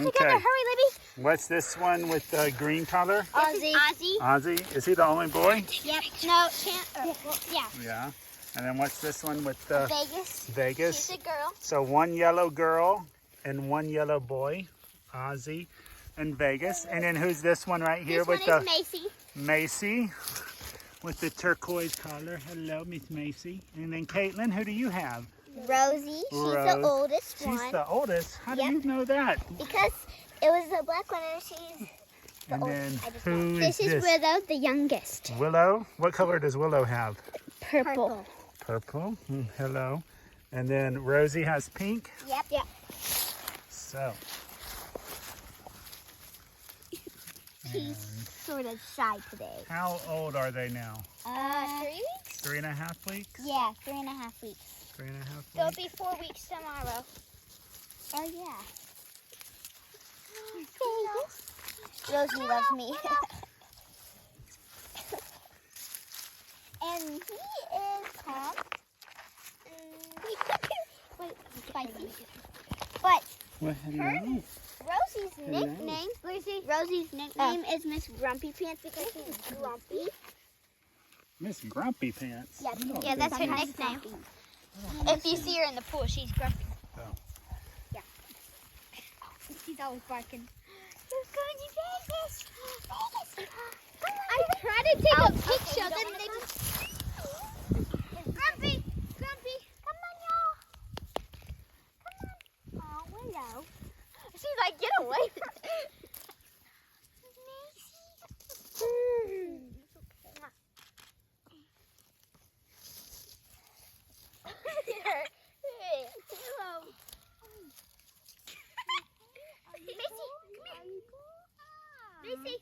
all together. Okay. Hurry, Libby. What's this one with the green collar? Ozzy. Ozzy. Is he the only boy? Yep. No, can't. Yeah. Yeah. And then what's this one with the Vegas. Vegas? She's a girl. So one yellow girl and one yellow boy, Ozzy and Vegas. And then who's this one right here This with one the is Macy. Macy with the turquoise collar? Hello, Miss Macy. And then Caitlin, who do you have? Rosie. She's the oldest one. She's the oldest. How do Yep. you know that? Because it was the black one and she's the And then oldest. who This is Willow, the youngest. Willow. What color does Willow have? Purple. Purple. Hello. And then Rosie has pink. Yep. So. She's sort of shy today. How old are they now? 3 weeks? 3.5 weeks? Yeah, 3.5 weeks. 3.5 weeks? They'll be 4 weeks tomorrow. Oh, yeah. Rosie loves me. And he is Tom. Wait, spicy. But Well, hello. Rosie's nickname is Miss Grumpy Pants because she's grumpy. Miss Grumpy Pants. Yeah, Oh, yeah, that's her nickname. If you see her in the pool, she's grumpy. Oh. Yeah. She's always barking. We're going to Vegas. Vegas. I tried to take a picture, then they just... Grumpy. Grumpy. Come on, y'all. Come on. Oh, Willow. She's like, get away. Macy, come here. Macy.